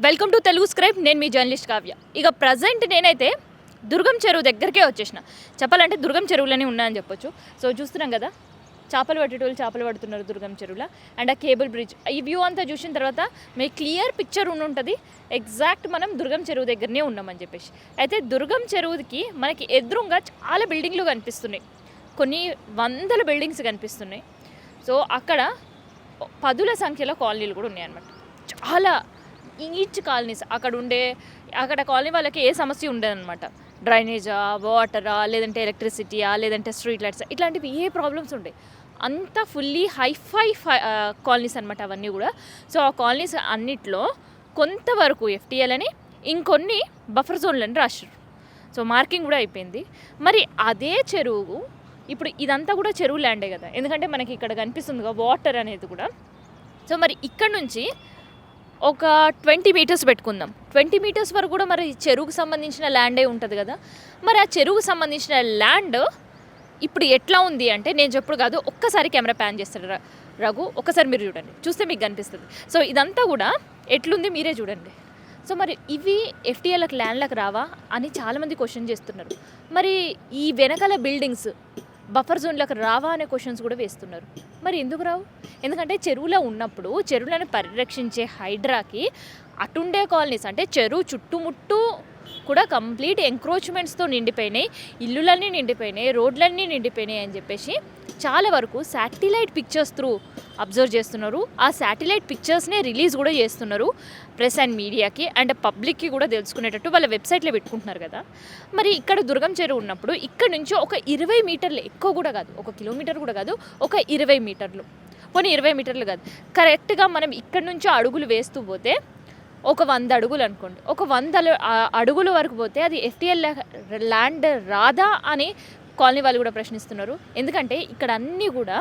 Welcome to Telugu scribe. నేను మీ journalist Kavya. ఇక present నేనైతే దుర్గం చెరువు దగ్గరికే వచ్చేసిన. చెప్పాలంటే దుర్గం చెరువులోనే ఉన్నాయని చెప్పొచ్చు. సో చూస్తున్నాం కదా, చేపలు పట్టేటోళ్ళు చేపలు పడుతున్నారు దుర్గం చెరువులో. అండ్ ఆ కేబుల్ బ్రిడ్జ్, ఈ వ్యూ అంతా చూసిన తర్వాత మీకు క్లియర్ పిక్చర్ ఉంటుంది ఎగ్జాక్ట్ మనం దుర్గం చెరువు దగ్గరనే ఉన్నామని చెప్పేసి. అయితే దుర్గం చెరువుకి మనకి ఎదురుగా చాలా బిల్డింగ్లు కనిపిస్తున్నాయి, కొన్ని వందల బిల్డింగ్స్ కనిపిస్తున్నాయి. సో అక్కడ పదుల సంఖ్యలో కాలనీలు కూడా ఉన్నాయన్నమాట. చాలా ఈచ్ కాలనీస్ అక్కడ కాలనీ వాళ్ళకి ఏ సమస్య ఉండదన్నమాట. డ్రైనేజా, వాటరా, లేదంటే ఎలక్ట్రిసిటీయా, లేదంటే స్ట్రీట్ లైట్స్, ఇట్లాంటివి ఏ ప్రాబ్లమ్స్ ఉంటాయి. అంతా ఫుల్లీ హైఫై కాలనీస్ అనమాట అవన్నీ కూడా. సో ఆ కాలనీస్ అన్నిట్లో కొంతవరకు ఎఫ్టీఎల్ అని, ఇంకొన్ని బఫర్ జోన్లని రాశారు. సో మార్కింగ్ కూడా అయిపోయింది. మరి అదే చెరువు ఇప్పుడు ఇదంతా కూడా చెరువు ల్యాండే కదా, ఎందుకంటే మనకి ఇక్కడ కనిపిస్తుంది కదా వాటర్ అనేది కూడా. సో మరి ఇక్కడ నుంచి ఒక 20 మీటర్స్ పెట్టుకుందాం. 20 మీటర్స్ వరకు కూడా మరి చెరువుకు సంబంధించిన ల్యాండే ఉంటుంది కదా. మరి ఆ చెరువుకు సంబంధించిన ల్యాండ్ ఇప్పుడు ఎట్లా ఉంది అంటే, నేను చెప్పుడు కాదు, ఒక్కసారి కెమెరా ప్యాన్ చేస్తాడు రఘు, ఒక్కసారి మీరు చూడండి, చూస్తే మీకు కనిపిస్తుంది. సో ఇదంతా కూడా ఎట్లుంది మీరే చూడండి. సో మరి ఇవి ఎఫ్టీఎల్కి ల్యాండ్లకు రావా అని చాలామంది క్వశ్చన్ చేస్తున్నారు. మరి ఈ వెనకాల బిల్డింగ్స్ బఫర్ జోన్లకు రావా అనే క్వశ్చన్స్ కూడా వేస్తున్నారు. మరి ఎందుకు రావు? ఎందుకంటే చెరువులో ఉన్నప్పుడు చెరువులను పరిరక్షించే హైడ్రాకి అటుండే కాలనీస్, అంటే చెరువు చుట్టుముట్టు కూడా కంప్లీట్ ఎంక్రోచ్మెంట్స్తో నిండిపోయినాయి, ఇల్లులన్నీ నిండిపోయినాయి, రోడ్లన్నీ నిండిపోయినాయి అని చెప్పేసి చాలా వరకు శాటిలైట్ పిక్చర్స్ త్రూ అబ్జర్వ్ చేస్తున్నారు. ఆ శాటిలైట్ పిక్చర్స్నే రిలీజ్ కూడా చేస్తున్నారు ప్రెస్ అండ్ మీడియాకి అండ్ పబ్లిక్కి కూడా తెలుసుకునేటట్టు వాళ్ళ వెబ్సైట్లో పెట్టుకుంటున్నారు కదా. మరి ఇక్కడ దుర్గం చెరువు ఉన్నప్పుడు ఇక్కడ నుంచి ఒక 20 మీటర్లు, ఎక్కువ కూడా కాదు, 1 కిలోమీటర్ కూడా కాదు, ఒక 20 మీటర్లు, పోనీ 20 మీటర్లు కాదు, కరెక్ట్గా మనం ఇక్కడ నుంచి అడుగులు వేస్తూ పోతే ఒక 100 అడుగులు అనుకోండి, ఒక 100 అడుగుల వరకు పోతే అది ఎఫ్టీఎల్ ల్యాండ్ రాదా అని కాలనీ వాళ్ళు కూడా ప్రశ్నిస్తున్నారు. ఎందుకంటే ఇక్కడ అన్నీ కూడా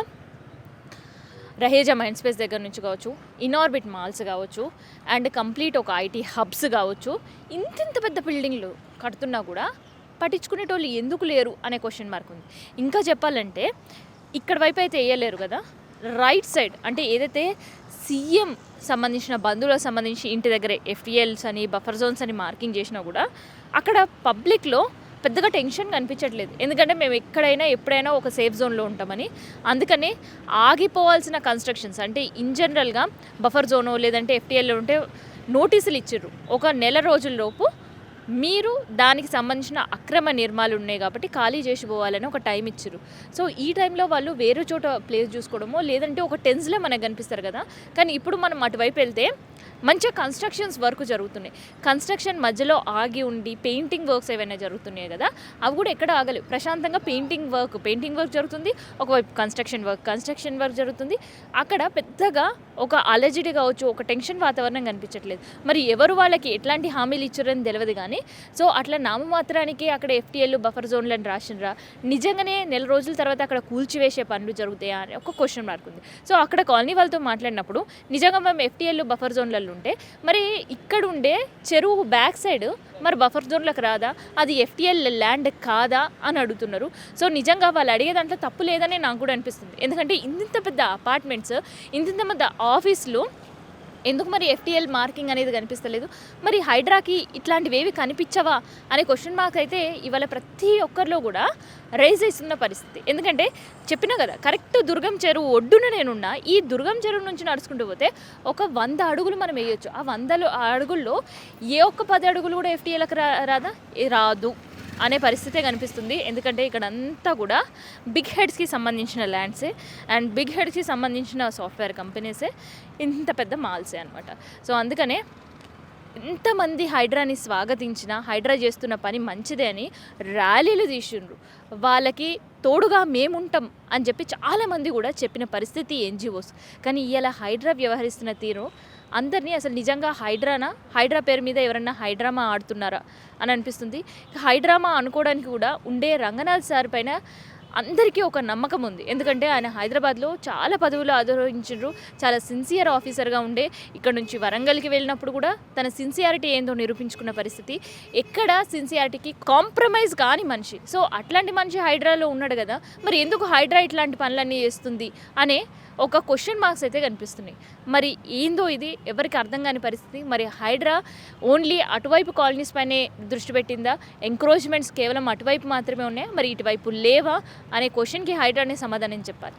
రహేజా మైండ్ స్పేస్ దగ్గర నుంచి కావచ్చు, ఇన్ఆర్బిట్ మాల్స్ కావచ్చు, అండ్ కంప్లీట్ ఒక ఐటీ హబ్స్ కావచ్చు, ఇంత పెద్ద బిల్డింగ్లు కడుతున్నా కూడా పట్టించుకునేటోళ్ళు ఎందుకు లేరు అనే క్వశ్చన్ మార్క్ ఉంది. ఇంకా చెప్పాలంటే ఇక్కడ వైపు అయితే వేయలేరు కదా, రైట్ సైడ్ అంటే ఏదైతే సీఎం సంబంధించిన బంధువులకు సంబంధించి ఇంటి దగ్గరే ఎఫ్టీఎల్స్ అని బఫర్ జోన్స్ అని మార్కింగ్ చేసినా కూడా అక్కడ పబ్లిక్లో పెద్దగా టెన్షన్ కనిపించట్లేదు. ఎందుకంటే మేము ఎప్పుడైనా ఒక సేఫ్ జోన్లో ఉంటామని. అందుకనే ఆగిపోవాల్సిన కన్స్ట్రక్షన్స్ అంటే ఇన్ జనరల్గా బఫర్ జోనో లేదంటే ఎఫ్టీఎల్లో ఉంటే నోటీసులు ఇచ్చిర్రు, ఒక నెల రోజుల్లోపు మీరు దానికి సంబంధించిన అక్రమ నిర్మాలు ఉన్నాయి కాబట్టి ఖాళీ చేసి పోవాలని ఒక టైం ఇచ్చారు. సో ఈ టైంలో వాళ్ళు వేరే చోట ప్లేస్ చూసుకోవడమో లేదంటే ఒక టెన్స్లో మనకు కనిపిస్తారు కదా. కానీ ఇప్పుడు మనం అటువైపు వెళ్తే మంచిగా కన్స్ట్రక్షన్స్ వర్క్ జరుగుతున్నాయి. కన్స్ట్రక్షన్ మధ్యలో ఆగి ఉండి పెయింటింగ్ వర్క్స్ ఏవైనా జరుగుతున్నాయి కదా, అవి కూడా ఎక్కడ ఆగలేవు. ప్రశాంతంగా పెయింటింగ్ వర్క్ జరుగుతుంది, ఒకవైపు కన్స్ట్రక్షన్ వర్క్ జరుగుతుంది. అక్కడ పెద్దగా ఒక అలజడి కావచ్చు, ఒక టెన్షన్ వాతావరణం కనిపించట్లేదు. మరి ఎవరు వాళ్ళకి ఎట్లాంటి హామీలు ఇచ్చారని తెలియదు కానీ, సో అట్లా నామమాత్రానికి అక్కడ ఎఫ్టీఎల్ బఫర్ జోన్లను రాసినరా, నిజంగానే నెల రోజుల తర్వాత అక్కడ కూల్చివేసే పనులు జరుగుతాయా అని ఒక క్వశ్చన్ మార్క్ ఉంది. సో అక్కడ కాలనీ వాళ్ళతో మాట్లాడినప్పుడు నిజంగా మేము ఎఫ్టీఎల్ బఫర్ జోన్లలో ఉంటే మరి ఇక్కడ ఉండే చెరువు బ్యాక్ సైడ్ మరి బఫర్ జోన్లకు రాదా, అది ఎఫ్టీఎల్ ల్యాండ్ కాదా అని అడుగుతున్నారు. సో నిజంగా వాళ్ళు అడిగే దాంట్లో తప్పు లేదని నాకు కూడా అనిపిస్తుంది. ఎందుకంటే ఇంత పెద్ద అపార్ట్మెంట్స్, ఇంత పెద్ద ఆఫీసులు ఎందుకు మరి ఎఫ్టీఎల్ మార్కింగ్ అనేది కనిపిస్తలేదు? మరి హైడ్రాకి ఇట్లాంటివి ఏవి కనిపించవా అనే క్వశ్చన్ మార్క్ అయితే ఇవాళ ప్రతి ఒక్కరిలో కూడా రైజ్ చేస్తున్న పరిస్థితి. ఎందుకంటే చెప్పినా కదా, కరెక్ట్ దుర్గం చెరువు ఒడ్డున నేనున్నా. ఈ దుర్గం చెరువు నుంచి నడుచుకుంటూ పోతే ఒక 100 అడుగులు మనం వేయొచ్చు. ఆ 100 అడుగుల్లో ఏ ఒక్క 10 అడుగులు కూడా ఎఫ్టీఎల్కి రాదా? రాదు అనే పరిస్థితే కనిపిస్తుంది. ఎందుకంటే ఇక్కడ అంతా కూడా బిగ్ హెడ్స్కి సంబంధించిన ల్యాండ్సే అండ్ బిగ్ హెడ్స్కి సంబంధించిన సాఫ్ట్వేర్ కంపెనీసే, ఇంత పెద్ద మాల్సే అనమాట. సో అందుకనే ఎంతమంది హైడ్రాని స్వాగతించినా హైడ్రా చేస్తున్న పని మంచిదే అని ర్యాలీలు తీసిండ్రు, వాళ్ళకి తోడుగా మేముంటాం అని చెప్పి చాలామంది కూడా చెప్పిన పరిస్థితి ఎన్జిఓస్. కానీ ఇలా హైడ్రా వ్యవహరిస్తున్న తీరు అందరినీ అసలు నిజంగా హైడ్రా పేరు మీద ఎవరన్నా హైడ్రామా ఆడుతున్నారా అని అనిపిస్తుంది. హైడ్రామా అనుకోవడానికి కూడా ఉండే రంగనాథ్ సార్ పైన అందరికీ ఒక నమ్మకం ఉంది. ఎందుకంటే ఆయన హైదరాబాద్లో చాలా పదవులు ఆదరించారు, చాలా సిన్సియర్ ఆఫీసర్గా ఉండే ఇక్కడ నుంచి వరంగల్కి వెళ్ళినప్పుడు కూడా తన సిన్సియారిటీ ఏందో నిరూపించుకున్న పరిస్థితి. ఎక్కడ సిన్సియారిటీకి కాంప్రమైజ్ కాని మనిషి. సో అట్లాంటి మనిషి హైడ్రాలో ఉన్నాడు కదా, మరి ఎందుకు హైడ్రా ఇట్లాంటి పనులన్నీ చేస్తుంది అనే ఒక క్వశ్చన్ మార్క్స్ అయితే కనిపిస్తున్నాయి. మరి ఏందో ఇది ఎవరికి అర్థం కాని పరిస్థితి. మరి హైడ్రా ఓన్లీ అటువైపు కాలనీస్ పైనే దృష్టి పెట్టిందా, ఎంక్రోచ్మెంట్స్ కేవలం అటువైపు మాత్రమే ఉన్నాయా, మరి ఇటువైపు లేవా అనే క్వశ్చన్కి హైడ్రానే సమాధానం చెప్పాలి.